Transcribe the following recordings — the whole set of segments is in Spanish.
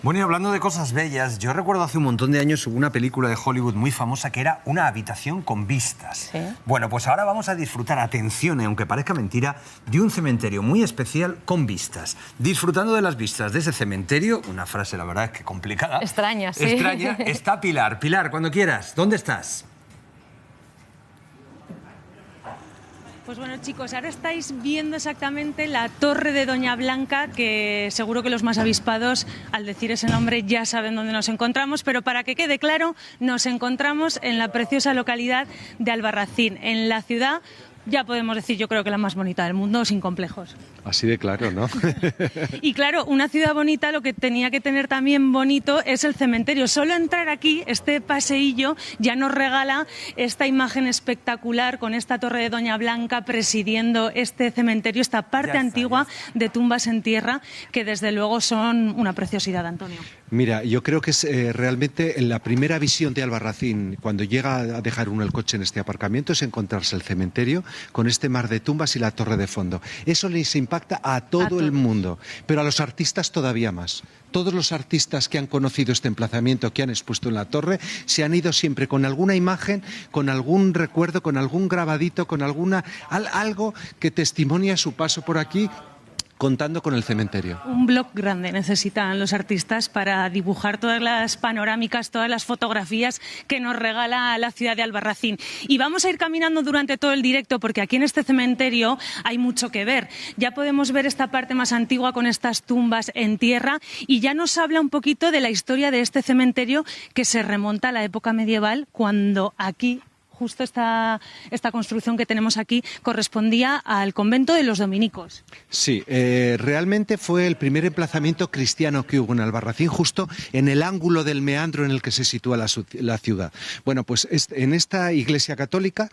Bueno, y hablando de cosas bellas, yo recuerdo hace un montón de años hubo una película de Hollywood muy famosa que era Una habitación con vistas. ¿Sí? Bueno, pues ahora vamos a disfrutar, atención, aunque parezca mentira, de un cementerio muy especial con vistas. Disfrutando de las vistas de ese cementerio, una frase la verdad es que complicada. Extraña, sí. Extraña, está Pilar. Pilar, cuando quieras, ¿dónde estás? Pues bueno, chicos, ahora estáis viendo exactamente la Torre de Doña Blanca, que seguro que los más avispados, al decir ese nombre, ya saben dónde nos encontramos, pero para que quede claro, nos encontramos en la preciosa localidad de Albarracín, en la ciudad, ya podemos decir, yo creo que la más bonita del mundo, sin complejos. Así de claro, ¿no? Y claro, una ciudad bonita lo que tenía que tener también bonito es el cementerio. Solo entrar aquí, este paseillo, ya nos regala esta imagen espectacular con esta Torre de Doña Blanca presidiendo este cementerio, esta parte antigua de tumbas en tierra, que desde luego son una preciosidad, Antonio. Mira, yo creo que es realmente la primera visión de Albarracín, cuando llega a dejar uno el coche en este aparcamiento, es encontrarse el cementerio con este mar de tumbas y la torre de fondo. Eso les impacta a todo el mundo, pero a los artistas todavía más. Todos los artistas que han conocido este emplazamiento, que han expuesto en la torre, se han ido siempre con alguna imagen, con algún recuerdo, con algún grabadito, con algo que testimonia su paso por aquí, contando con el cementerio. Un blog grande necesitan los artistas para dibujar todas las panorámicas, todas las fotografías que nos regala la ciudad de Albarracín. Y vamos a ir caminando durante todo el directo porque aquí en este cementerio hay mucho que ver. Ya podemos ver esta parte más antigua con estas tumbas en tierra y ya nos habla un poquito de la historia de este cementerio que se remonta a la época medieval, cuando aquí justo esta construcción que tenemos aquí correspondía al convento de los dominicos. Sí, realmente fue el primer emplazamiento cristiano que hubo en Albarracín, justo en el ángulo del meandro en el que se sitúa la ciudad. Bueno, pues en esta iglesia católica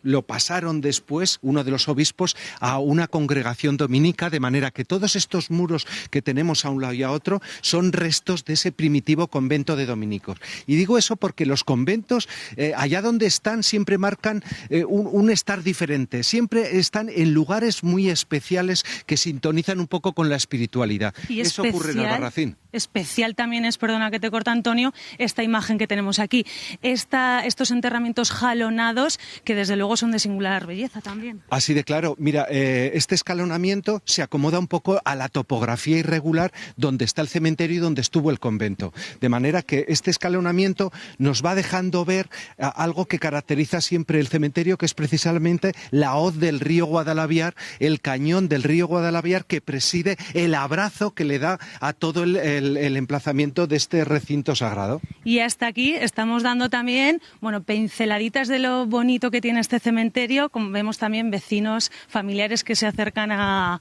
lo pasaron después uno de los obispos a una congregación dominica, de manera que todos estos muros que tenemos a un lado y a otro son restos de ese primitivo convento de dominicos. Y digo eso porque los conventos allá donde están siempre marcan un estar diferente, siempre están en lugares muy especiales que sintonizan un poco con la espiritualidad. Y eso ocurre en Albarracín. Especial también es, perdona que te corta Antonio, esta imagen que tenemos aquí, estos enterramientos jalonados que desde luego son de singular belleza también. Así de claro, mira, este escalonamiento se acomoda un poco a la topografía irregular donde está el cementerio y donde estuvo el convento, de manera que este escalonamiento nos va dejando ver algo que caracteriza siempre el cementerio, que es precisamente la hoz del río Guadalaviar, el cañón del río Guadalaviar que preside el abrazo que le da a todo el emplazamiento de este recinto sagrado. Y hasta aquí estamos dando también, pinceladitas de lo bonito que tiene este cementerio, como vemos también vecinos, familiares que se acercan a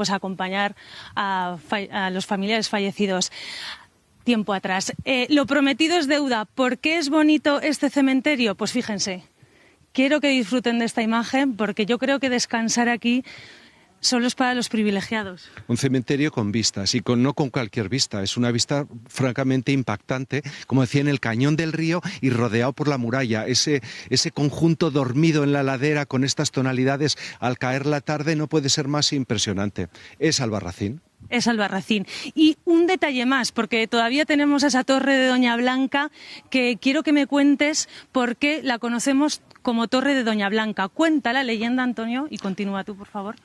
acompañar a los familiares fallecidos tiempo atrás. Lo prometido es deuda. ¿Por qué es bonito este cementerio? Pues fíjense, quiero que disfruten de esta imagen porque yo creo que descansar aquí solo es para los privilegiados. Un cementerio con vistas, y no con cualquier vista, es una vista francamente impactante, como decía, en el cañón del río y rodeado por la muralla. Ese conjunto dormido en la ladera con estas tonalidades al caer la tarde no puede ser más impresionante. Es Albarracín. Es Albarracín. Y un detalle más, porque todavía tenemos esa Torre de Doña Blanca, que quiero que me cuentes por qué la conocemos como Torre de Doña Blanca. Cuenta la leyenda, Antonio, y continúa tú, por favor.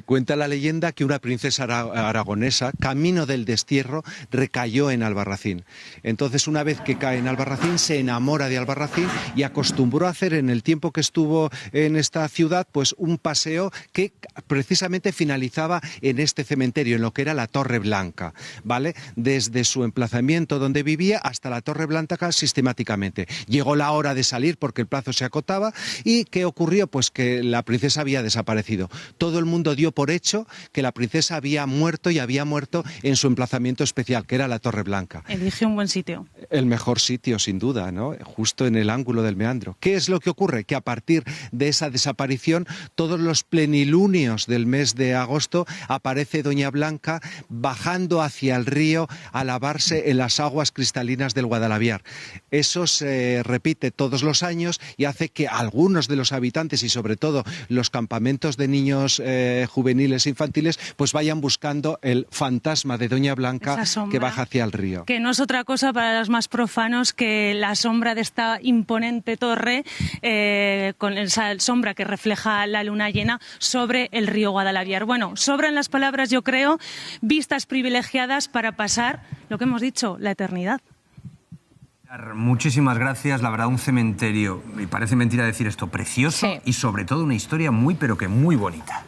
Cuenta la leyenda que una princesa aragonesa, camino del destierro, recayó en Albarracín. Entonces, una vez que cae en Albarracín, se enamora de Albarracín y acostumbró a hacer, en el tiempo que estuvo en esta ciudad, pues un paseo que precisamente finalizaba en este cementerio, en lo que era la Torre Blanca, ¿vale? Desde su emplazamiento donde vivía hasta la Torre Blanca sistemáticamente. Llegó la hora de salir porque el plazo se acotaba. ¿Y qué ocurrió? Pues que la princesa había desaparecido. Todo el mundo dio por hecho que la princesa había muerto, y había muerto en su emplazamiento especial, que era la Torre Blanca. Elige un buen sitio. El mejor sitio, sin duda, ¿no? Justo en el ángulo del meandro. ¿Qué es lo que ocurre? Que a partir de esa desaparición, todos los plenilunios del mes de agosto, aparece Doña Blanca bajando hacia el río a lavarse en las aguas cristalinas del Guadalaviar. Eso se repite todos los años y hace que algunos de los habitantes y sobre todo los campamentos de niños juveniles e infantiles pues vayan buscando el fantasma de Doña Blanca que baja hacia el río. Que no es otra cosa para los más profanos que la sombra de esta imponente torre, con esa sombra que refleja la luna llena sobre el río Guadalaviar. Bueno, sobran las palabras, yo creo, vistas privilegiadas para pasar, lo que hemos dicho, la eternidad. Muchísimas gracias, la verdad, un cementerio, y parece mentira decir esto, precioso, sí, y sobre todo una historia muy, pero que muy bonita.